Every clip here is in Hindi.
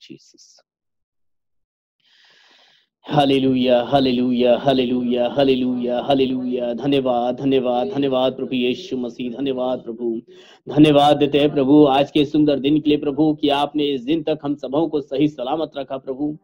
Jesus. Hallelujah, hallelujah, hallelujah, hallelujah, hallelujah. धन्यवाद, धन्यवाद, धन्यवाद प्रभु यीशु मसीह। धन्यवाद प्रभु, धन्यवाद देते हैं प्रभु आज के सुंदर दिन के लिए प्रभु, कि आपने इस दिन तक हम सबों को सही सलामत रखा प्रभु।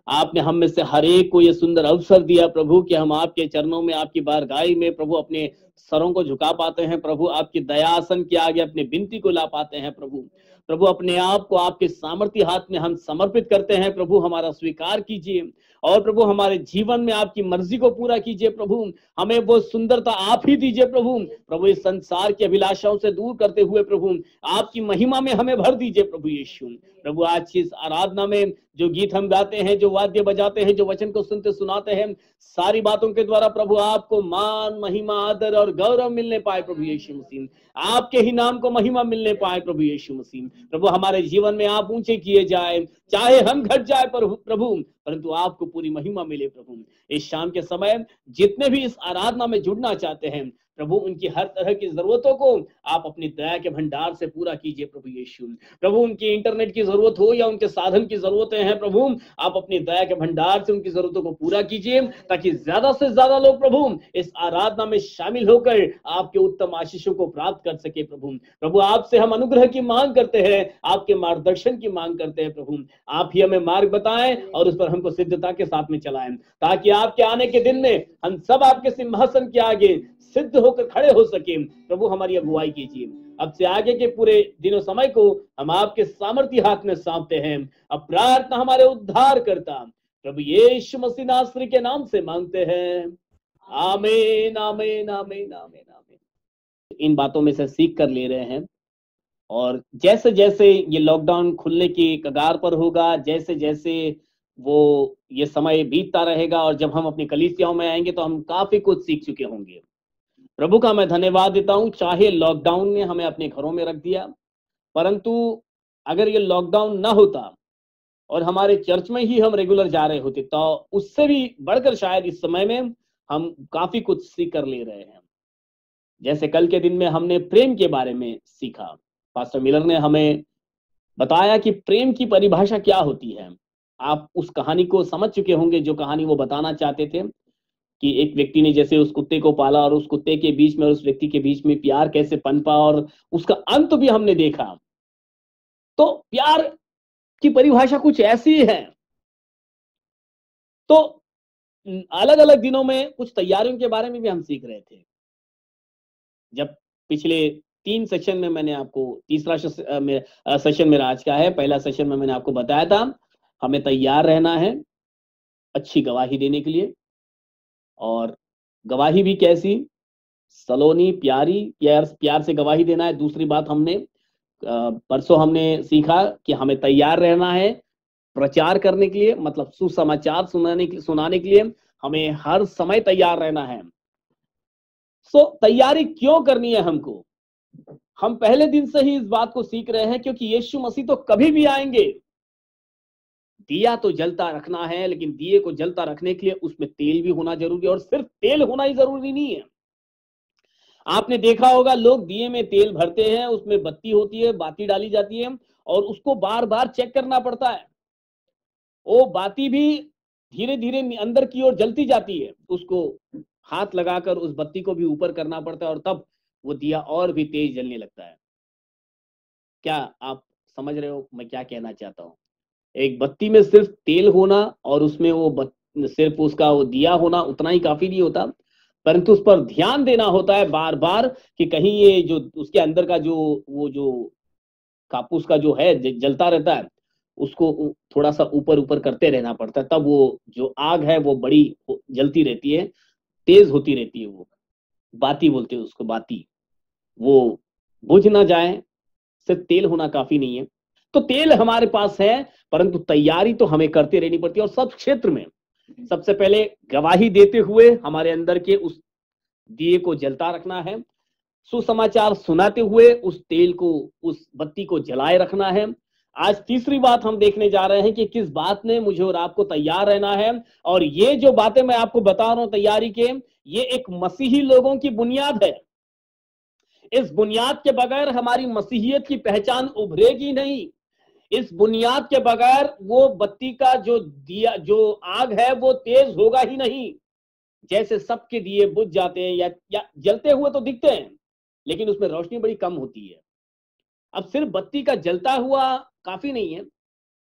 आपने हम में से हर एक को ये सुंदर अवसर दिया प्रभु, कि हम आपके चरणों में, आपकी बारगाही में प्रभु अपने सरों को झुका पाते हैं प्रभु। आपकी दयासन के आगे अपने विनती को ला पाते हैं प्रभु। प्रभु अपने आप को आपके सामर्थ्य हाथ में हम समर्पित करते हैं प्रभु। हमारा स्वीकार कीजिए और प्रभु हमारे जीवन में आपकी मर्जी को पूरा कीजिए प्रभु। हमें वो सुंदरता आप ही दीजिए प्रभु। प्रभु इस संसार की अभिलाषाओं से दूर करते हुए प्रभु आपकी महिमा में हमें भर दीजिए प्रभु यीशु। प्रभु आज की इस आराधना में जो गीत हम गाते हैं, जो वाद्य बजाते हैं, जो वचन को सुनते सुनाते हैं, सारी बातों के द्वारा प्रभु आपको मान, महिमा, आदर और गौरव मिलने पाए प्रभु यीशु मसीह। आपके ही नाम को महिमा मिलने पाए प्रभु यीशु मसीह। प्रभु हमारे जीवन में आप ऊंचे किए जाए, चाहे हम घट जाए प्रभु, परंतु आपको पूरी महिमा मिले प्रभु। इस शाम के समय जितने भी इस आराधना में जुड़ना चाहते हैं प्रभु, उनकी हर तरह की जरूरतों को आप अपनी दया के भंडार से पूरा कीजिए प्रभु यीशु। प्रभु उनकी इंटरनेट की जरूरत हो या उनके साधन की जरूरतें हैं प्रभु, आप अपनी दया के भंडार से उनकी जरूरतों को पूरा कीजिए, ताकि ज्यादा से ज्यादा लोग प्रभु इस आराधना में शामिल होकर आपके उत्तम आशीषों को प्राप्त कर सके प्रभु। प्रभु आपसे हम अनुग्रह की मांग करते हैं, आपके मार्गदर्शन की मांग करते हैं प्रभु। आप ही हमें मार्ग बताएं और उस पर हमको सिद्धता के साथ में चलाएं, ताकि आपके आने के दिन में हम सब आपके सिंहासन के आगे सिद्ध होकर खड़े हो सके। प्रभु हमारी अगुवाई कीजिए। अब से आगे के पूरे दिनों समय को हम आपके सामर्थ्य हाथ में सौंपते हैं। अब प्रार्थना हमारे उद्धार करता प्रभु यीशु मसीह नासरी के नाम से मांगते हैं, आमीन, आमीन, आमीन, आमीन, आमीन। इन बातों में से सीख कर ले रहे हैं, और जैसे जैसे ये लॉकडाउन खुलने की कगार पर होगा, जैसे जैसे वो ये समय बीतता रहेगा और जब हम अपनी कलीसियाओं में आएंगे तो हम काफी कुछ सीख चुके होंगे। प्रभु का मैं धन्यवाद देता हूं, चाहे लॉकडाउन ने हमें अपने घरों में रख दिया, परंतु अगर ये लॉकडाउन ना होता और हमारे चर्च में ही हम रेगुलर जा रहे होते, तो उससे भी बढ़कर शायद इस समय में हम काफी कुछ सीख कर ले रहे हैं। जैसे कल के दिन में हमने प्रेम के बारे में सीखा। पास्टर मिलर ने हमें बताया कि प्रेम की परिभाषा क्या होती है। आप उस कहानी को समझ चुके होंगे, जो कहानी वो बताना चाहते थे, कि एक व्यक्ति ने जैसे उस कुत्ते को पाला और उस कुत्ते के बीच में और उस व्यक्ति के बीच में प्यार कैसे पनपा, और उसका अंत भी हमने देखा। तो प्यार की परिभाषा कुछ ऐसी है। तो अलग अलग दिनों में कुछ तैयारियों के बारे में भी हम सीख रहे थे। जब पिछले 3 सेशन में मैंने आपको, तीसरा सेशन मेरा आज का है, पहला सेशन में मैंने आपको बताया था हमें तैयार रहना है अच्छी गवाही देने के लिए। और गवाही भी कैसी? सलोनी, प्यारी, प्यार से गवाही देना है। दूसरी बात हमने परसों हमने सीखा कि हमें तैयार रहना है प्रचार करने के लिए, मतलब सुसमाचार सुनाने के लिए हमें हर समय तैयार रहना है। तैयारी क्यों करनी है हमको? हम पहले दिन से ही इस बात को सीख रहे हैं, क्योंकि यीशु मसीह तो कभी भी आएंगे। दिया तो जलता रखना है, लेकिन दिए को जलता रखने के लिए उसमें तेल भी होना जरूरी है, और सिर्फ तेल होना ही जरूरी नहीं है। आपने देखा होगा लोग दिए में तेल भरते हैं, उसमें बत्ती होती है, बाती डाली जाती है और उसको बार बार चेक करना पड़ता है। वो बाती भी धीरे धीरे अंदर की ओर जलती जाती है, उसको हाथ लगाकर उस बत्ती को भी ऊपर करना पड़ता है और तब वो दिया और भी तेज जलने लगता है। क्या आप समझ रहे हो मैं क्या कहना चाहता हूँ? एक बत्ती में सिर्फ तेल होना और उसमें वो सिर्फ उसका वो दिया होना उतना ही काफी नहीं होता, परंतु उस पर ध्यान देना होता है बार बार कि कहीं ये जो उसके अंदर का जो कापूस का जो है जलता रहता है, उसको थोड़ा सा ऊपर ऊपर करते रहना पड़ता है, तब वो जो आग है वो बड़ी जलती रहती है, तेज होती रहती है। वो बाती बोलते हैं उसको, बाती, वो बुझ ना जाए। सिर्फ तेल होना काफी नहीं है। तो तेल हमारे पास है, परंतु तैयारी तो हमें करते रहनी पड़ती है। और सब क्षेत्र में सबसे पहले गवाही देते हुए हमारे अंदर के उस दिए को जलता रखना है, सुसमाचार सुनाते हुए उस तेल को, उस बत्ती को जलाए रखना है। आज तीसरी बात हम देखने जा रहे हैं कि किस बात ने मुझे और आपको तैयार रहना है। और ये जो बातें मैं आपको बता रहा हूं तैयारी के, ये एक मसीही लोगों की बुनियाद है। इस बुनियाद के बगैर हमारी मसीहियत की पहचान उभरेगी नहीं। इस बुनियाद के बगैर वो बत्ती का जो दिया जो आग है वो तेज होगा ही नहीं। जैसे सबके दिए बुझ जाते हैं या जलते हुए तो दिखते हैं, लेकिन उसमें रोशनी बड़ी कम होती है। अब सिर्फ बत्ती का जलता हुआ काफी नहीं है।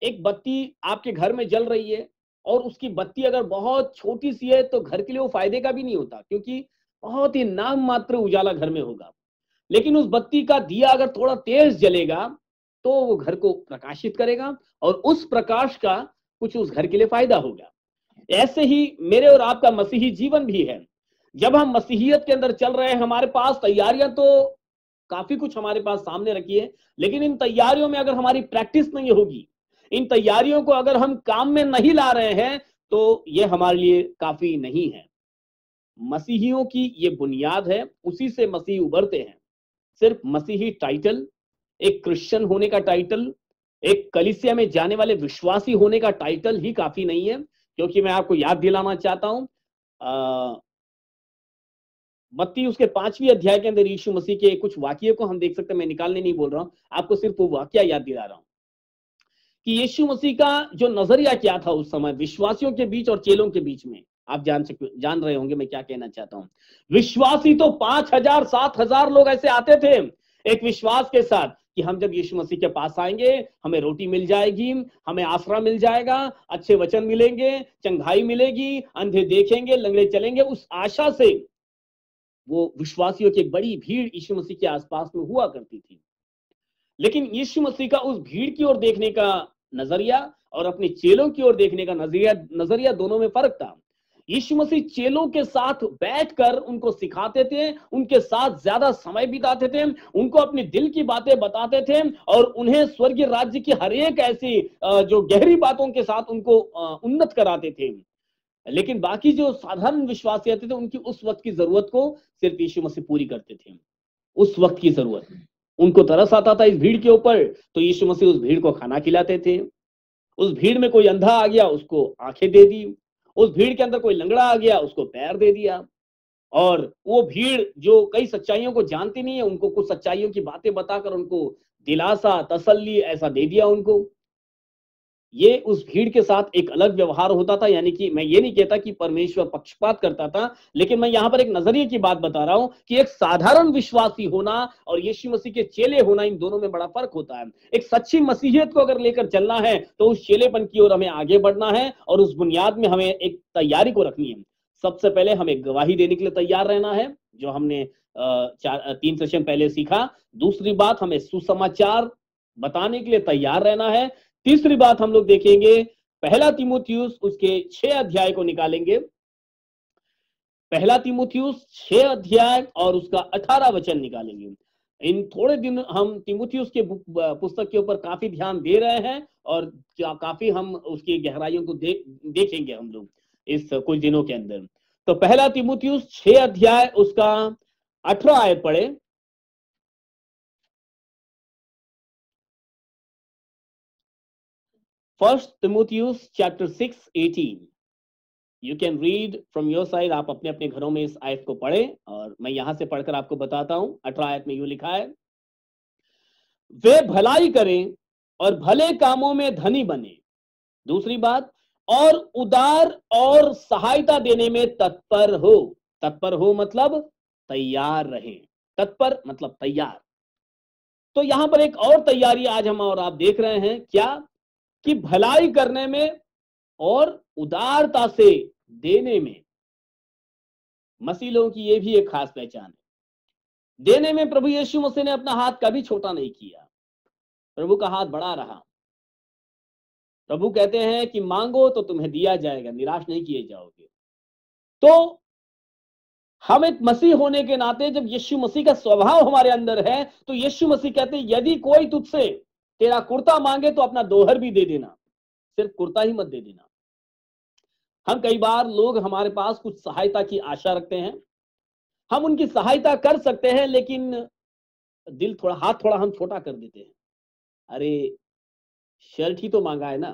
एक बत्ती आपके घर में जल रही है और उसकी बत्ती अगर बहुत छोटी सी है तो घर के लिए वो फायदे का भी नहीं होता, क्योंकि बहुत ही नाम मात्र उजाला घर में होगा। लेकिन उस बत्ती का दिया अगर थोड़ा तेज जलेगा तो वो घर को प्रकाशित करेगा और उस प्रकाश का कुछ उस घर के लिए फायदा होगा। ऐसे ही मेरे और आपका मसीही जीवन भी है। जब हम मसीहियत के अंदर चल रहे हैं, हमारे पास तैयारियां तो काफी कुछ हमारे पास सामने रखी है, लेकिन इन तैयारियों में अगर हमारी प्रैक्टिस नहीं होगी, इन तैयारियों को अगर हम काम में नहीं ला रहे हैं, तो ये हमारे लिए काफी नहीं है। मसीहियों की ये बुनियाद है, उसी से मसीह उभरते हैं। सिर्फ मसीही टाइटल, एक क्रिश्चियन होने का टाइटल, एक कलीसिया में जाने वाले विश्वासी होने का टाइटल ही काफी नहीं है। क्योंकि मैं आपको याद दिलाना चाहता हूं, मत्ती उसके 5वीं अध्याय के अंदर यीशु मसीह के कुछ वाक्य को हम देख सकते हैं। मैं निकालने नहीं बोल रहा हूं, आपको सिर्फ वो वाक्य याद दिला रहा हूं कि यीशु मसीह का जो नजरिया क्या था उस समय विश्वासियों के बीच और चेलों के बीच में। आप जान रहे होंगे मैं क्या कहना चाहता हूं। विश्वासी तो 5,000 7,000 लोग ऐसे आते थे एक विश्वास के साथ कि हम जब यीशु मसीह के पास आएंगे हमें रोटी मिल जाएगी, हमें आसरा मिल जाएगा, अच्छे वचन मिलेंगे, चंगाई मिलेगी, अंधे देखेंगे, लंगड़े चलेंगे। उस आशा से वो विश्वासियों की एक बड़ी भीड़ यीशु मसीह के आसपास में हुआ करती थी। लेकिन यीशु मसीह का उस भीड़ की ओर देखने का नजरिया और अपने चेलों की ओर देखने का नजरिया दोनों में फर्क था। यीशु मसीह चेलों के साथ बैठकर उनको सिखाते थे, उनके साथ ज्यादा समय बिताते थे, उनको अपने दिल की बातें बताते थे और उन्हें स्वर्गीय राज्य की हर एक ऐसी जो गहरी बातों के साथ उनको उन्नत कराते थे। लेकिन बाकी जो साधारण विश्वासी आते थे उनकी उस वक्त की जरूरत को सिर्फ यीशु मसीह पूरी करते थे। उस वक्त की जरूरत, उनको तरस आता था इस भीड़ के ऊपर, तो यीशु मसीह उस भीड़ को खाना खिलाते थे। उस भीड़ में कोई अंधा आ गया, उसको आंखें दे दी। उस भीड़ के अंदर कोई लंगड़ा आ गया, उसको पैर दे दिया। और वो भीड़ जो कई सच्चाइयों को जानती नहीं है, उनको कुछ सच्चाइयों की बातें बताकर उनको दिलासा, तसल्ली ऐसा दे दिया उनको। ये उस भीड़ के साथ एक अलग व्यवहार होता था। यानी कि मैं ये नहीं कहता कि परमेश्वर पक्षपात करता था, लेकिन मैं यहां पर एक नजरिए की बात बता रहा हूं कि एक साधारण विश्वासी होना और यीशु मसीह के चेले होना, इन दोनों में बड़ा फर्क होता है। एक सच्ची मसीहियत को अगर लेकर चलना है तो उस चेलेपन की ओर हमें आगे बढ़ना है और उस बुनियाद में हमें एक तैयारी को रखनी है। सबसे पहले हमें गवाही देने के लिए तैयार रहना है, जो हमने 3 सेशन पहले सीखा। दूसरी बात, हमें सुसमाचार बताने के लिए तैयार रहना है। तीसरी बात हम लोग देखेंगे, पहला तीमुथियुस उसके 6 अध्याय को निकालेंगे। पहला तीमुथियुस 6 अध्याय और उसका 18 वचन निकालेंगे। इन थोड़े दिन हम तीमुथियुस के पुस्तक के ऊपर काफी ध्यान दे रहे हैं और काफी हम उसकी गहराइयों को देखेंगे हम लोग इस कुछ दिनों के अंदर। तो पहला तीमुथियुस 6 अध्याय उसका 18 आयत पढ़े। First Timotheus chapter 6:18. You can read from your side. आप अपने अपने घरों में इस आयत को पढ़ें और मैं यहां से पढ़कर आपको बताता हूं। 18 आयत में यूं लिखा है, वे भलाई करें और भले कामों में धनी बने। दूसरी बात, और उदार और सहायता देने में तत्पर हो। तत्पर हो मतलब तैयार रहे। तत्पर मतलब तैयार। तो यहां पर एक और तैयारी आज हम और आप देख रहे हैं, क्या कि भलाई करने में और उदारता से देने में। मसीह लोगों की यह भी एक खास पहचान है। देने में प्रभु यीशु मसीह ने अपना हाथ कभी छोटा नहीं किया, प्रभु का हाथ बड़ा रहा। प्रभु कहते हैं कि मांगो तो तुम्हें दिया जाएगा, निराश नहीं किए जाओगे। तो हम एक मसीह होने के नाते जब यीशु मसीह का स्वभाव हमारे अंदर है, तो यीशु मसीह कहते हैं यदि कोई तुझसे तेरा कुर्ता मांगे तो अपना दोहर भी दे देना, सिर्फ कुर्ता ही मत दे देना। हम कई बार लोग हमारे पास कुछ सहायता की आशा रखते हैं, हम उनकी सहायता कर सकते हैं, लेकिन दिल थोड़ा, हाथ थोड़ा हम छोटा कर देते हैं। अरे शर्ट ही तो मांगा है ना,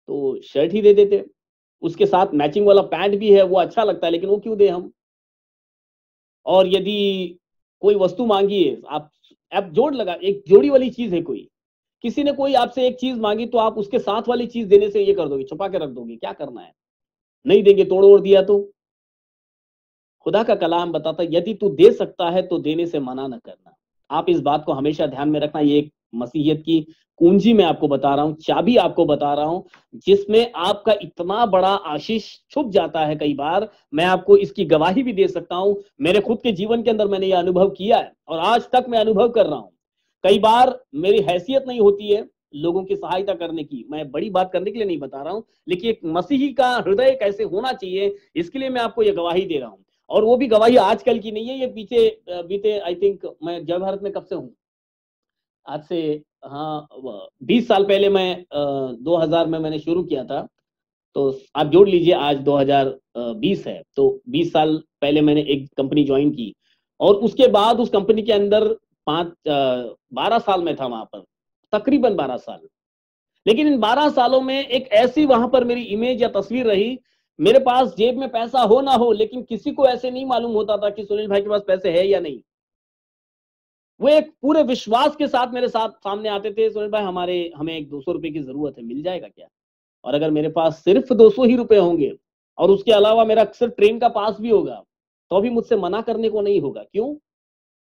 तो शर्ट ही दे देते। उसके साथ मैचिंग वाला पैंट भी है, वो अच्छा लगता है, लेकिन वो क्यों दे हम। और यदि कोई वस्तु मांगी है, आप जोड़ लगा, एक जोड़ी वाली चीज है कोई, किसी ने कोई आपसे एक चीज मांगी तो आप उसके साथ वाली चीज देने से ये कर दोगे, छुपा के रख दोगे, क्या करना है? नहीं देंगे, तोड़ ओड़ दिया तो। खुदा का कलाम बताता है यदि तू दे सकता है तो देने से मना न करना। आप इस बात को हमेशा ध्यान में रखना। ये एक मसीहियत की कुंजी मैं आपको बता रहा हूं, चाबी आपको बता रहा हूं, जिसमें आपका इतना बड़ा आशीष छुप जाता है। कई बार मैं आपको इसकी गवाही भी दे सकता हूं। मेरे खुद के जीवन के अंदर मैंने ये अनुभव किया है और आज तक मैं अनुभव कर रहा हूं। कई बार मेरी हैसियत नहीं होती है लोगों की सहायता करने की, मैं बड़ी बात करने के लिए नहीं बता रहा हूं, लेकिन एक मसीही का हृदय कैसे होना चाहिए इसके लिए मैं आपको ये गवाही दे रहा हूं। और वो भी गवाही आजकल की नहीं है, ये पीछे बीते आई थिंक, मैं जय भारत में कब से हूँ, आज से, हाँ, 20 साल पहले मैं 2000 में मैंने शुरू किया था। तो आप जोड़ लीजिए आज 2020 है, तो 20 साल पहले मैंने एक कंपनी ज्वाइन की और उसके बाद उस कंपनी के अंदर 12 साल में था वहां पर, तकरीबन 12 साल। लेकिन इन 12 सालों में एक ऐसी वहां पर मेरी इमेज या तस्वीर रही, मेरे पास जेब में पैसा हो ना हो, लेकिन किसी को ऐसे नहीं मालूम होता था कि सुनील भाई के पास पैसे है या नहीं। वो एक पूरे विश्वास के साथ मेरे साथ सामने आते थे, सुनील भाई हमें एक 200 रुपए की जरूरत है, मिल जाएगा क्या? और अगर मेरे पास सिर्फ 200 ही रुपए होंगे और उसके अलावा मेरा अक्सर ट्रेन का पास भी होगा, तो भी मुझसे मना करने को नहीं होगा। क्यों?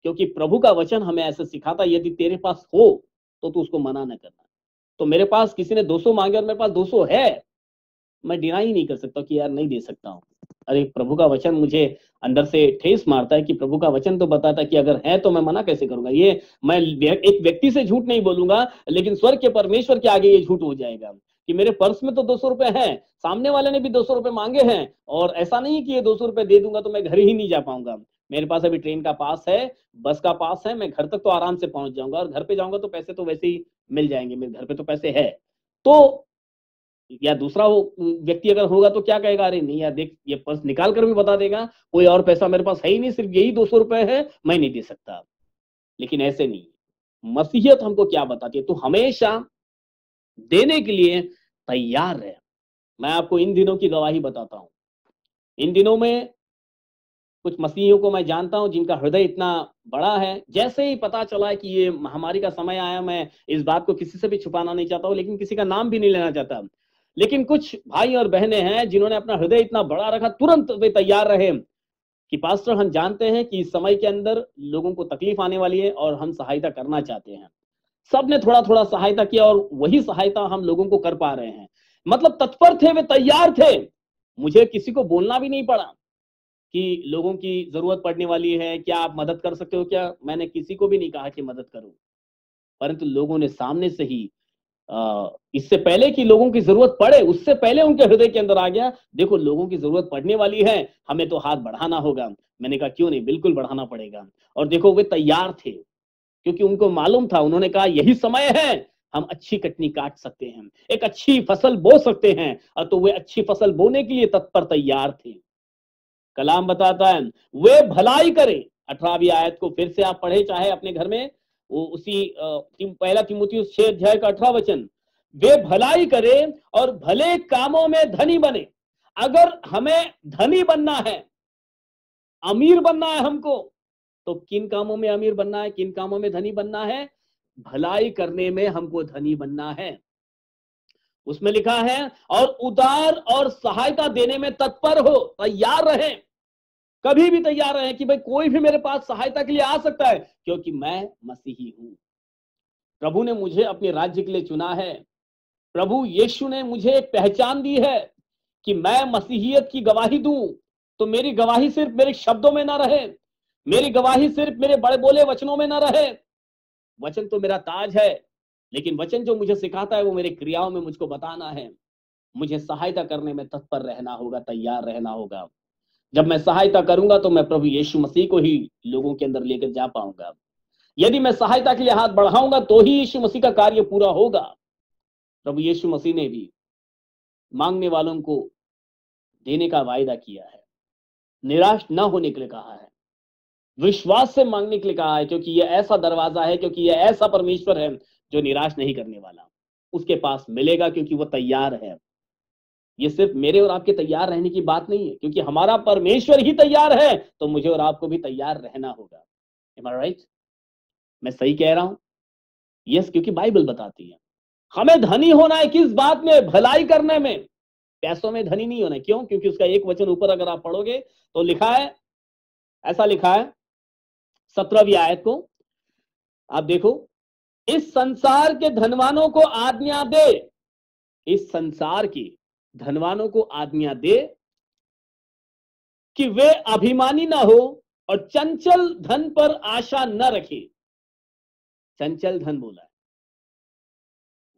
क्योंकि प्रभु का वचन हमें ऐसे सिखाता, यदि तेरे पास हो तो तू उसको मना न करना। तो मेरे पास किसी ने 200 मांगे और मेरे पास 200 है, मैं डिनाई नहीं कर सकता कि यार नहीं दे सकता हूँ। अरे प्रभु का वचन मुझे अंदर से ठेस मारता है कि प्रभु का वचन तो बताता है कि अगर है तो मैं मना कैसे करूंगा। ये मैं एक व्यक्ति से झूठ नहीं बोलूंगा, लेकिन स्वर्ग के परमेश्वर के आगे ये झूठ हो जाएगा कि मेरे पर्स में तो 200 रुपए हैं, सामने वाले ने भी 200 रुपए मांगे हैं, और ऐसा नहीं कि ये 200 रुपए दे दूंगा तो मैं घर ही नहीं जा पाऊंगा। मेरे पास अभी ट्रेन का पास है, बस का पास है, मैं घर तक तो आराम से पहुंच जाऊंगा, और घर पे जाऊंगा तो पैसे तो वैसे ही मिल जाएंगे, मेरे घर पे तो पैसे है। तो या दूसरा वो व्यक्ति अगर होगा तो क्या कहेगा, अरे नहीं यार देख, ये पर्स निकाल कर भी बता देगा कोई और पैसा मेरे पास है ही नहीं, सिर्फ यही 200 रुपए है, मैं नहीं दे सकता। लेकिन ऐसे नहीं, मसीहियत हमको क्या बताती है, तो हमेशा देने के लिए तैयार रहे। मैं आपको इन दिनों की गवाही बताता हूं। इन दिनों में कुछ मसीहियों को मैं जानता हूं जिनका हृदय इतना बड़ा है। जैसे ही पता चला है कि ये महामारी का समय आया, मैं इस बात को किसी से भी छुपाना नहीं चाहता हूं, लेकिन किसी का नाम भी नहीं लेना चाहता, लेकिन कुछ भाई और बहनें हैं जिन्होंने अपना हृदय इतना बड़ा रखा, तुरंत वे तैयार रहे कि पास्टर हम जानते हैं कि इस समय के अंदर लोगों को तकलीफ आने वाली है और हम सहायता करना चाहते हैं। सबने थोड़ा थोड़ा सहायता किया और वही सहायता हम लोगों को कर पा रहे हैं। मतलब तत्पर थे, वे तैयार थे। मुझे किसी को बोलना भी नहीं पड़ा कि लोगों की जरूरत पड़ने वाली है, क्या आप मदद कर सकते हो क्या? मैंने किसी को भी नहीं कहा कि मदद करो, परंतु लोगों ने सामने से ही इससे पहले कि लोगों की जरूरत पड़े, उससे पहले उनके हृदय के अंदर आ गया, देखो लोगों की जरूरत पड़ने वाली है, हमें तो हाथ बढ़ाना होगा। मैंने कहा क्यों नहीं, बिल्कुल बढ़ाना पड़ेगा। और देखो वे तैयार थे, क्योंकि उनको मालूम था, उन्होंने कहा यही समय है, हम अच्छी कटनी काट सकते हैं, एक अच्छी फसल बो सकते हैं। और तो वे अच्छी फसल बोने के लिए तत्पर तैयार थे। कलाम बताता है वे भलाई करें। 18वीं आयत को फिर से आप पढ़े चाहे अपने घर में, वो उसी पहला तीमुथियुस 6 अध्याय का 18 वचन, वे भलाई करें और भले कामों में धनी बने। अगर हमें धनी बनना है, अमीर बनना है हमको, तो किन कामों में अमीर बनना है, किन कामों में धनी बनना है? भलाई करने में हमको धनी बनना है। उसमें लिखा है और उदार और सहायता देने में तत्पर हो, तैयार रहे, कभी भी तैयार रहे कि भाई कोई भी मेरे पास सहायता के लिए आ सकता है, क्योंकि मैं मसीही हूं। प्रभु ने मुझे अपने राज्य के लिए चुना है। प्रभु यीशु ने मुझे एक पहचान दी है कि मैं मसीहियत की गवाही दूं। तो मेरी गवाही सिर्फ मेरे शब्दों में ना रहे, मेरी गवाही सिर्फ मेरे बड़े बोले वचनों में ना रहे। वचन तो मेरा ताज है, लेकिन वचन जो मुझे सिखाता है वो मेरी क्रियाओं में मुझको बताना है। मुझे सहायता करने में तत्पर रहना होगा, तैयार रहना होगा। जब मैं सहायता करूंगा तो मैं प्रभु यीशु मसीह को ही लोगों के अंदर लेकर जा पाऊंगा। यदि मैं सहायता के लिए हाथ बढ़ाऊंगा तो ही यीशु मसीह का कार्य पूरा होगा। प्रभु यीशु मसीह ने भी मांगने वालों को देने का वायदा किया है, निराश न होने के लिए कहा है, विश्वास से मांगने के लिए कहा है, क्योंकि यह ऐसा दरवाजा है, क्योंकि यह ऐसा परमेश्वर है जो निराश नहीं करने वाला। उसके पास मिलेगा क्योंकि वो तैयार है। ये सिर्फ मेरे और आपके तैयार रहने की बात नहीं है, क्योंकि हमारा परमेश्वर ही तैयार है, तो मुझे और आपको भी तैयार रहना होगा। Am I right? मैं सही कह रहा हूं? यस, क्योंकि बाइबल बताती है हमें धनी होना है किस बात में? भलाई करने में, पैसों में धनी नहीं होना है। क्यों? क्योंकि उसका एक वचन ऊपर अगर आप पढ़ोगे तो लिखा है, ऐसा लिखा है 17वीं आयत को आप देखो, इस संसार के धनवानों को आज्ञा दे, इस संसार के धनवानों को आज्ञा दे कि वे अभिमानी ना हो और चंचल धन पर आशा न रखे। चंचल धन बोला है,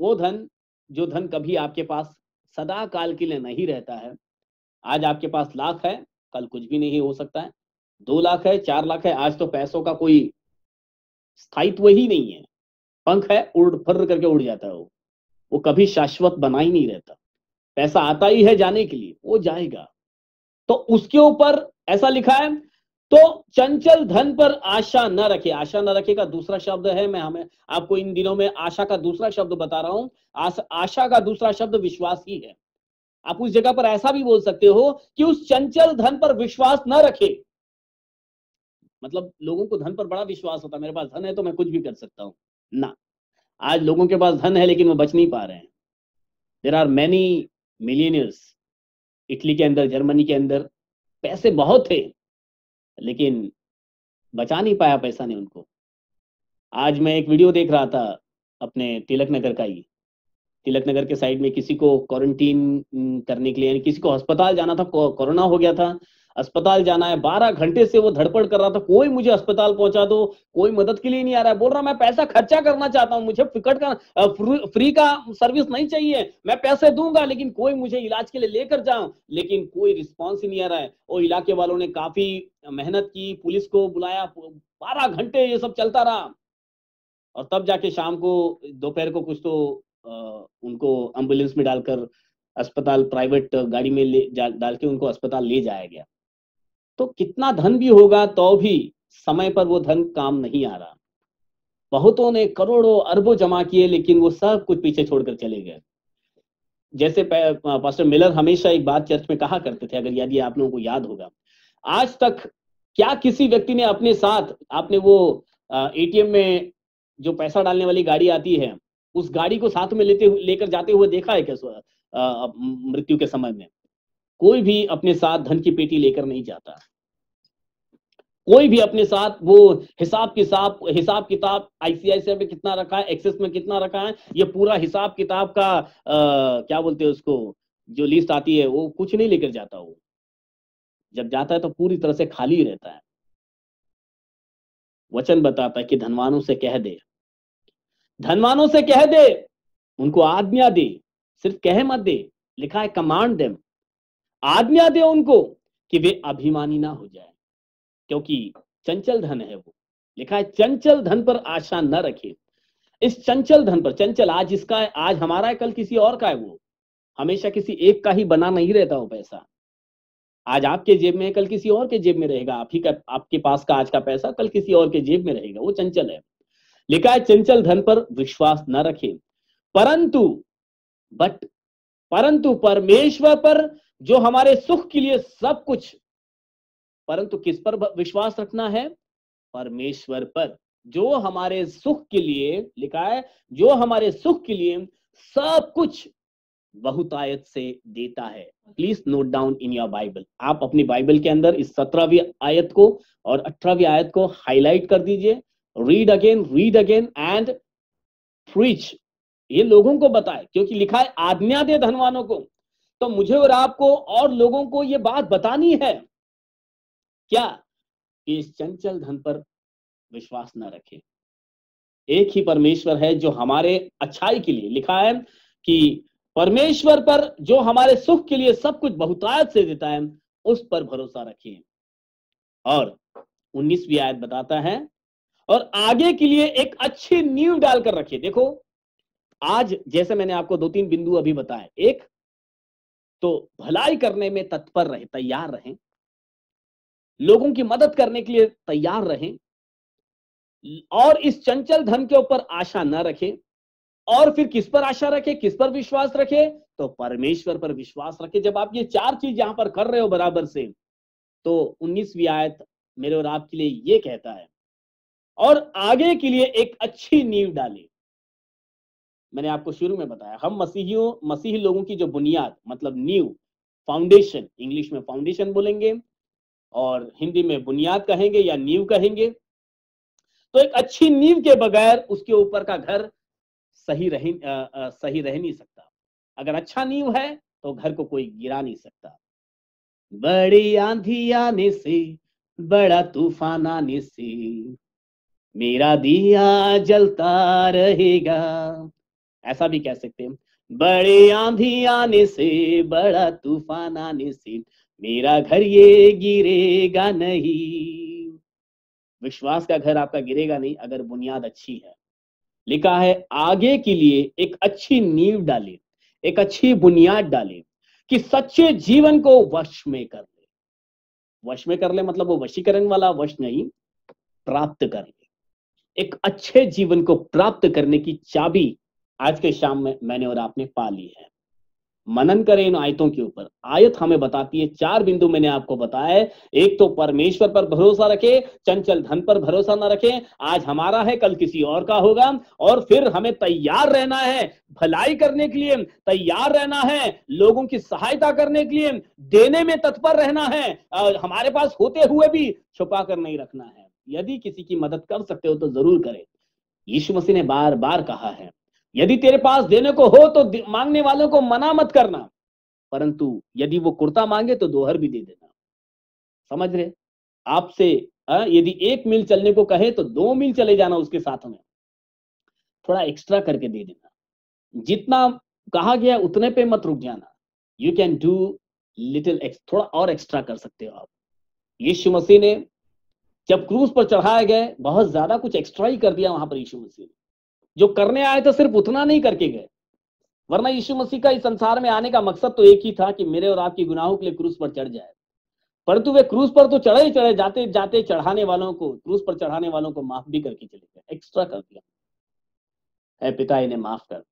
वो धन जो धन कभी आपके पास सदा काल के लिए नहीं रहता है। आज आपके पास लाख है, कल कुछ भी नहीं हो सकता है। 2 लाख है, 4 लाख है, आज तो पैसों का कोई स्थायित्व ही नहीं है। पंख है, उड़ फर करके उड़ जाता है, वो कभी शाश्वत बना ही नहीं रहता। पैसा आता ही है जाने के लिए, वो जाएगा। तो उसके ऊपर ऐसा लिखा है, तो चंचल धन पर आशा न रखे। आशा न रखे का दूसरा शब्द है, मैं हमें आपको इन दिनों में आशा का दूसरा शब्द बता रहा हूं। आशा का दूसरा शब्द विश्वास ही है। आप उस जगह पर ऐसा भी बोल सकते हो कि उस चंचल धन पर विश्वास न रखे। मतलब लोगों को धन पर बड़ा विश्वास होता है, मेरे पास धन है तो मैं कुछ भी कर सकता हूं ना। आज लोगों के पास धन है लेकिन वो बच नहीं पा रहे हैं। There are many millionaires, Italy के अंदर, जर्मनी के अंदर पैसे बहुत थे लेकिन बचा नहीं पाया पैसा ने उनको। आज मैं एक वीडियो देख रहा था अपने तिलक नगर का ही, तिलक नगर के साइड में किसी को क्वारंटीन करने के लिए, यानी किसी को अस्पताल जाना था, कोरोना हो गया था, अस्पताल जाना है। 12 घंटे से वो धड़पड़ कर रहा था, कोई मुझे अस्पताल पहुंचा दो, कोई मदद के लिए नहीं आ रहा है। बोल रहा मैं पैसा खर्चा करना चाहता हूं, मुझे टिकट का फ्री का सर्विस नहीं चाहिए, मैं पैसे दूंगा लेकिन कोई मुझे इलाज के लिए लेकर जाओ, लेकिन कोई रिस्पॉन्स ही नहीं आ रहा है। और इलाके वालों ने काफी मेहनत की, पुलिस को बुलाया, 12 घंटे ये सब चलता रहा। और तब जाके शाम को, दोपहर को कुछ तो उनको एम्बुलेंस में डालकर अस्पताल, प्राइवेट गाड़ी में डाल के उनको अस्पताल ले जाया गया। तो कितना धन भी होगा तो भी समय पर वो धन काम नहीं आ रहा। बहुतों ने करोड़ों अरबों जमा किए लेकिन वो सब कुछ पीछे छोड़कर चले गए। जैसे पास्टर मिलर हमेशा एक बात चर्च में कहा करते थे, अगर यदि आप लोगों को याद होगा, आज तक क्या किसी व्यक्ति ने अपने साथ, आपने वो एटीएम में जो पैसा डालने वाली गाड़ी आती है, उस गाड़ी को साथ में लेकर जाते हुए देखा है क्या? मृत्यु के समय में कोई भी अपने साथ धन की पेटी लेकर नहीं जाता। कोई भी अपने साथ वो हिसाब किताब आईसीआईसीआई में कितना रखा है, एक्सेस में कितना रखा है, ये पूरा हिसाब किताब का क्या बोलते हैं उसको, जो लिस्ट आती है, वो कुछ नहीं लेकर जाता। वो जब जाता है तो पूरी तरह से खाली रहता है। वचन बताता है कि धनवानों से कह दे, धनवानों से कह दे, उनको आज्ञा दे, सिर्फ कह मत दे, लिखा है कमांड देम, आज्ञा दे उनको कि वे अभिमानी ना हो जाए, क्योंकि चंचल धन है वो। लिखा है चंचल धन पर आशा न रखे। इस चंचल धन पर, चंचल आज इसका है, आज हमारा है, कल किसी और का है। वो हमेशा किसी एक का ही बना नहीं रहता वो पैसा। आज आपके जेब में है, कल किसी और के जेब में रहेगा। आप ही का, आपके पास का आज का पैसा कल किसी और के जेब में रहेगा। वो चंचल है। लिखा है चंचल धन पर विश्वास न रखे, परंतु परमेश्वर पर जो हमारे सुख के लिए सब कुछ, परंतु किस पर विश्वास रखना है? परमेश्वर पर, जो हमारे सुख के लिए, लिखा है जो हमारे सुख के लिए सब कुछ बहुतायत से देता है। Please note down in your Bible. आप अपनी बाइबल के अंदर इस 17वीं आयत को और 18वीं आयत को हाईलाइट कर दीजिए। Read again and preach. ये लोगों को बताए, क्योंकि लिखा है आज्ञा दे धनवानों को। तो मुझे और आपको और लोगों को ये बात बतानी है क्या? कि इस चंचल धन पर विश्वास न रखे। एक ही परमेश्वर है जो हमारे अच्छाई के लिए, लिखा है कि परमेश्वर पर जो हमारे सुख के लिए सब कुछ बहुतायत से देता है, उस पर भरोसा रखें। और 19वीं आयत बताता है, और आगे के लिए एक अच्छी नींव डालकर रखे। देखो, आज जैसे मैंने आपको 2-3 बिंदु अभी बताए। एक तो भलाई करने में तत्पर रहे, तैयार रहें, लोगों की मदद करने के लिए तैयार रहें, और इस चंचल धन के ऊपर आशा न रखें। और फिर किस पर आशा रखे, किस पर विश्वास रखे? तो परमेश्वर पर विश्वास रखे। जब आप ये 4 चीज यहां पर कर रहे हो बराबर से, तो 19वीं आयत मेरे और आपके लिए ये कहता है, और आगे के लिए एक अच्छी नींव डाले। मैंने आपको शुरू में बताया, हम मसीही लोगों की जो बुनियाद, मतलब नींव, फाउंडेशन, इंग्लिश में फाउंडेशन बोलेंगे और हिंदी में बुनियाद कहेंगे या नींव कहेंगे। तो एक अच्छी नींव के बगैर उसके ऊपर का घर सही रह नहीं सकता। अगर अच्छा नींव है तो घर को कोई गिरा नहीं सकता। बड़ी आंधी आने से, बड़ा तूफान आने से, मेरा दिया जलता रहेगा, ऐसा भी कह सकते हैं। बड़ी आंधी आने से, बड़ा तूफान आने से, मेरा घर ये गिरेगा नहीं। विश्वास का घर आपका गिरेगा नहीं अगर बुनियाद अच्छी है। लिखा है आगे के लिए एक अच्छी नींव डाले, एक अच्छी बुनियाद डाले कि सच्चे जीवन को वश में कर ले। वश में कर ले मतलब वो वशीकरण वाला वश नहीं, प्राप्त कर ले। एक अच्छे जीवन को प्राप्त करने की चाबी आज के शाम में मैंने और आपने पा ली है। मनन करें इन आयतों के ऊपर। आयत हमें बताती है, 4 बिंदु मैंने आपको बताया है। एक तो परमेश्वर पर भरोसा रखे, चंचल धन पर भरोसा ना रखें। आज हमारा है, कल किसी और का होगा। और फिर हमें तैयार रहना है भलाई करने के लिए, तैयार रहना है लोगों की सहायता करने के लिए, देने में तत्पर रहना है, हमारे पास होते हुए भी छुपा कर नहीं रखना है। यदि किसी की मदद कर सकते हो तो जरूर करें। यीशु मसीह ने बार बार कहा है, यदि तेरे पास देने को हो तो मांगने वालों को मना मत करना, परंतु यदि वो कुर्ता मांगे तो 2 भी दे देना। समझ रहे? आपसे यदि 1 मील चलने को कहे तो 2 मील चले जाना उसके साथ में, थोड़ा एक्स्ट्रा करके दे देना। जितना कहा गया उतने पे मत रुक जाना। यू कैन डू लिटिल थोड़ा और एक्स्ट्रा कर सकते हो आप। यीशु मसीह ने जब क्रूस पर चढ़ाए गए, बहुत ज्यादा कुछ एक्स्ट्रा ही कर दिया वहां पर। यीशु मसीह ने जो करने आए थे सिर्फ उतना नहीं करके गए, वरना यीशु मसीह का इस संसार में आने का मकसद तो एक ही था कि मेरे और आपके गुनाहों के लिए क्रूस पर चढ़ जाए। परंतु वे क्रूस पर तो चढ़े ही चढ़े, जाते जाते चढ़ाने वालों को, क्रूस पर चढ़ाने वालों को माफ भी करके चले गए, एक्स्ट्रा कर दिया। है पिता इन्हें माफ कर दे।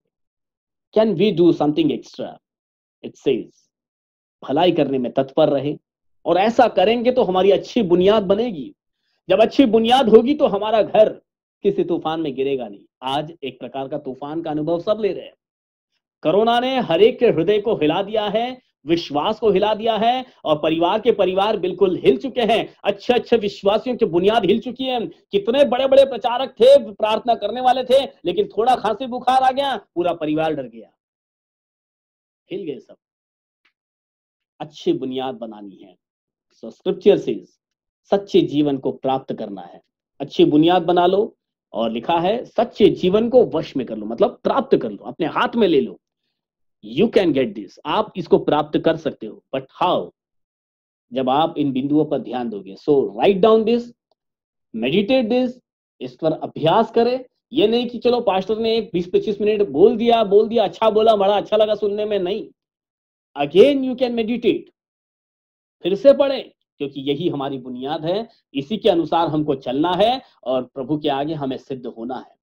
Can we do something extra? It says भलाई करने में तत्पर रहे, और ऐसा करेंगे तो हमारी अच्छी बुनियाद बनेगी। जब अच्छी बुनियाद होगी तो हमारा घर किसी तूफान में गिरेगा नहीं। आज एक प्रकार का तूफान का अनुभव सब ले रहे हैं। कोरोना ने हर एक के हृदय को हिला दिया है, विश्वास को हिला दिया है, और परिवार के परिवार बिल्कुल हिल चुके हैं। अच्छे अच्छे विश्वासियों की बुनियाद हिल चुकी है। कितने बड़े बड़े प्रचारक थे, प्रार्थना करने वाले थे, लेकिन थोड़ा खांसी बुखार आ गया, पूरा परिवार डर गया, हिल गए सब। अच्छी बुनियाद बनानी है। सो स्क्रिप्चर सेज सच्चे जीवन को प्राप्त करना है, अच्छी बुनियाद बना लो। और लिखा है सच्चे जीवन को वश में कर लो, मतलब प्राप्त कर लो, अपने हाथ में ले लो। यू कैन गेट दिस, आप इसको प्राप्त कर सकते हो। But how? जब आप इन बिंदुओं पर ध्यान दोगे। So write down this, meditate this, इस पर अभ्यास करें। ये नहीं कि चलो पास्टर ने एक 20-25 मिनट बोल दिया, अच्छा बोला, बड़ा अच्छा लगा सुनने में, नहीं। अगेन यू कैन मेडिटेट, फिर से पढ़े, क्योंकि यही हमारी बुनियाद है। इसी के अनुसार हमको चलना है और प्रभु के आगे हमें सिद्ध होना है।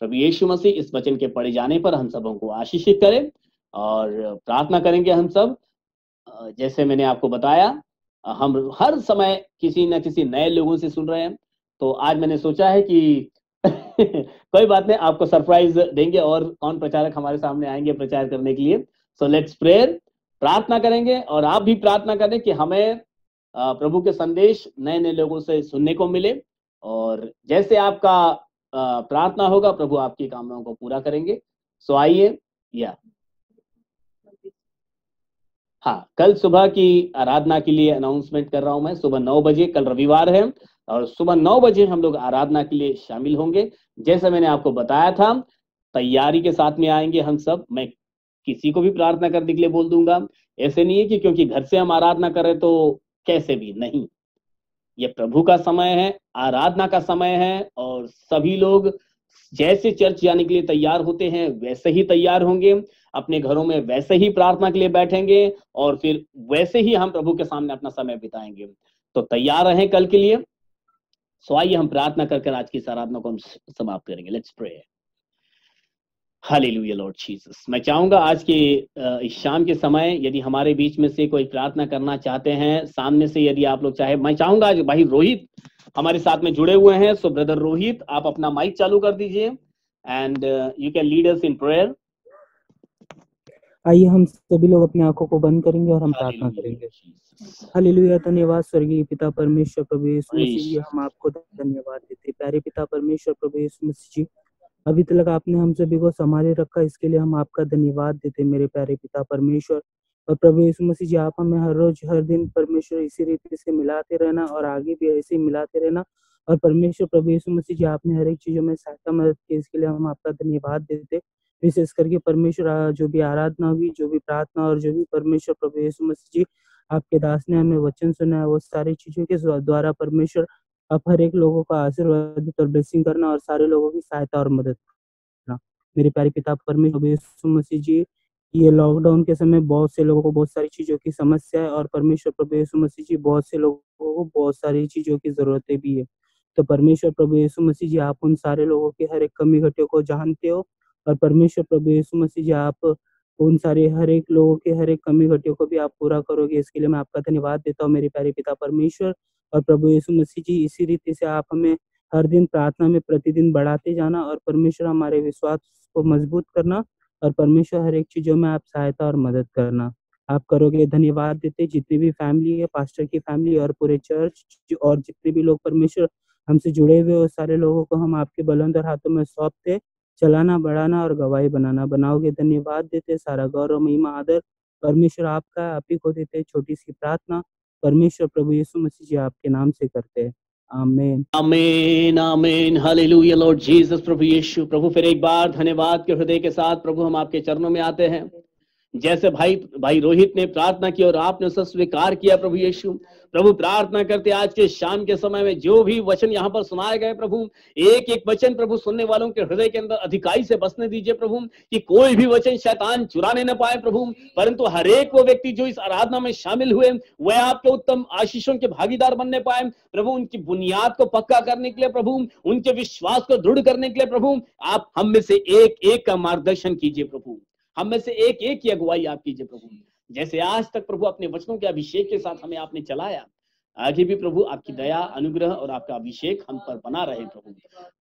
प्रभु यीशु मसीह इस वचन के पढ़े जाने पर हम सबों को आशीषित करें, और प्रार्थना करेंगे हम सब। जैसे मैंने आपको बताया, हम हर समय किसी न किसी नए लोगों से सुन रहे हैं, तो आज मैंने सोचा है कि कोई बात नहीं, आपको सरप्राइज देंगे और कौन प्रचारक हमारे सामने आएंगे प्रचार करने के लिए। सो लेट्स प्रे, प्रार्थना करेंगे, और आप भी प्रार्थना करें कि हमें प्रभु के संदेश नए नए लोगों से सुनने को मिले, और जैसे आपका प्रार्थना होगा प्रभु आपकी कामनाओं को पूरा करेंगे। सो आइए, हाँ, कल सुबह की आराधना के लिए अनाउंसमेंट कर रहा हूं मैं। सुबह 9 बजे, कल रविवार है, और सुबह 9 बजे हम लोग आराधना के लिए शामिल होंगे। जैसे मैंने आपको बताया था, तैयारी के साथ में आएंगे हम सब। मैं किसी को भी प्रार्थना करने के लिए बोल दूंगा। ऐसे नहीं है कि क्योंकि घर से हम आराधना करें तो कैसे भी नहीं। ये प्रभु का समय है, आराधना का समय है, और सभी लोग जैसे चर्च जाने के लिए तैयार होते हैं वैसे ही तैयार होंगे, अपने घरों में वैसे ही प्रार्थना के लिए बैठेंगे, और फिर वैसे ही हम प्रभु के सामने अपना समय बिताएंगे। तो तैयार रहें कल के लिए। सो आइए हम प्रार्थना कर आज की इस आराधना को हम समाप्त करेंगे। Let's pray. Hallelujah Lord Jesus. मैं चाहूंगा आज के इस शाम के समय, यदि हमारे बीच में से कोई प्रार्थना करना चाहते हैं, सामने से यदि आप लोग चाहे, मैं चाहूंगा आज भाई रोहित हमारे साथ में जुड़े हुए हैं। सो ब्रदर रोहित, आप अपना माइक चालू कर दीजिए। and you can lead us in prayer. आइए हम सभी लोग अपनी आंखों को बंद करेंगे और हम प्रार्थना करेंगे। हालेलुया। धन्यवाद स्वर्गीय पिता परमेश्वर प्रभु यीशु मसीह जी, हम आपको धन्यवाद देते हैं। प्यारे पिता परमेश्वर प्रभु यीशु मसीह जी, अभी तक आपने हम सभी को संभाले रखा, इसके लिए हम आपका धन्यवाद देते हैं मेरे प्यारे पिता परमेश्वर। और प्रभु यीशु मसीह जी, आप हमें हर रोज हर दिन परमेश्वर इसी रीति से मिलाते रहना और आगे भी ऐसे ही मिलाते रहना। और परमेश्वर प्रभु यीशु मसीह जी, आपने हर एक चीजों में सहायता मदद की, इसके लिए हम आपका धन्यवाद देते। विशेष करके परमेश्वर जो भी आराधना हुई, जो भी प्रार्थना और जो भी परमेश्वर प्रभु यीशु मसीह जी आपके दास ने हमें वचन सुना है, वो सारी चीजों के द्वारा परमेश्वर आप हर एक लोगों का आशीर्वाद और ब्लेसिंग करना और सारे लोगों की सहायता और मदद करना। मेरे प्यारे पिता परमेश्वर यीशु मसीह जी, ये लॉकडाउन के समय बहुत से लोगों को बहुत सारी चीजों की समस्या है और परमेश्वर प्रभु यीशु मसीह जी बहुत से लोगों को बहुत सारी चीजों की जरूरतें भी है। तो परमेश्वर प्रभु यीशु मसीह जी, आप उन सारे लोगों की हर एक कमी घटियों को जानते हो और परमेश्वर प्रभु यीशु मसीह जी, आप उन सारे हर एक लोगों के हर एक कमी घटियों को भी आप पूरा करोगे, इसके लिए मैं आपका धन्यवाद देता हूँ मेरे प्यारे पिता परमेश्वर। और प्रभु यीशु मसीह जी, इसी रीति से आप हमें हर दिन प्रार्थना में प्रतिदिन बढ़ाते जाना और परमेश्वर हमारे विश्वास को मजबूत करना और परमेश्वर हर एक चीजों में आप सहायता और मदद करना आप करोगे। धन्यवाद देते जितनी भी फैमिली है, पास्टर की फैमिली और पूरे चर्च और जितने भी लोग परमेश्वर हमसे जुड़े हुए हो, सारे लोगों को हम आपके बुलंद और हाथों में सौंपते, चलाना, बढ़ाना और गवाही बनाओगे। धन्यवाद देते, सारा गौरव महिमा आदर परमेश्वर आपका, आप ही को देते। छोटी सी प्रार्थना परमेश्वर प्रभु यीशु मसीह जी आपके नाम से करते हैं, आमीन आमीन आमीन। Hallelujah Lord Jesus. प्रभु यीशु, प्रभु फिर एक बार धन्यवाद के हृदय के साथ प्रभु हम आपके चरणों में आते हैं। जैसे भाई रोहित ने प्रार्थना की और आपने उसे स्वीकार किया प्रभु यीशु, प्रभु प्रार्थना करते आज के शाम के समय में जो भी वचन यहाँ पर सुनाए गए प्रभु, एक एक वचन प्रभु सुनने वालों के हृदय के अंदर अधिकाई से बसने दीजिए प्रभु, कि कोई भी वचन शैतान चुराने न पाए प्रभु, परंतु हर एक वो व्यक्ति जो इस आराधना में शामिल हुए वह आपके उत्तम आशीषों के भागीदार बनने पाए प्रभु। उनकी बुनियाद को पक्का करने के लिए प्रभु, उनके विश्वास को दृढ़ करने के लिए प्रभु, आप हम में से एक एक का मार्गदर्शन कीजिए प्रभु, हम में से एक एक की अगुवाई आप कीजिए प्रभु। जैसे आज तक प्रभु अपने वचनों के अभिषेक के साथ हमें आपने चलाया, आगे भी प्रभु आपकी दया, अनुग्रह और आपका अभिषेक हम पर बना रहे प्रभु।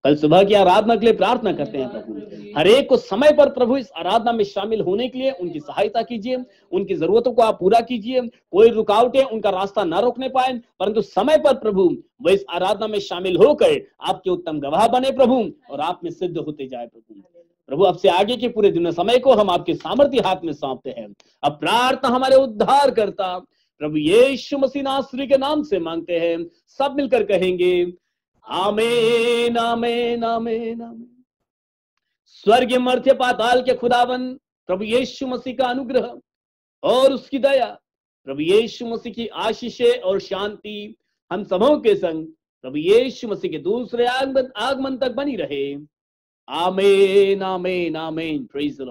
कल सुबह की आराधना के लिए प्रार्थना करते हैं प्रभु, हर एक को समय पर प्रभु इस आराधना में शामिल होने के लिए उनकी सहायता कीजिए, उनकी जरूरतों को आप पूरा कीजिए। कोई रुकावटें उनका रास्ता ना रोकने पाए, परंतु समय पर प्रभु वह इस आराधना में शामिल होकर आपके उत्तम गवाह बने प्रभु और आप में सिद्ध होते जाए प्रभु। प्रभु अब से आगे के पूरे दिन समय को हम आपके सामर्थ्य हाथ में सौंपते हैं। अब प्रार्थना हमारे उद्धार करता प्रभु यीशु मसीह नासरी के नाम से मांगते हैं, सब मिलकर कहेंगे आमीन आमीन आमीन आमीन। स्वर्ग मर्त्य पाताल के खुदावन प्रभु यीशु मसीह का अनुग्रह और उसकी दया, प्रभु यीशु मसीह की आशीषें और शांति हम सबों के संग प्रभु यीशु मसीह के दूसरे आगमन तक बनी रहे। आमीन आमीन आमीन। Praise the Lord.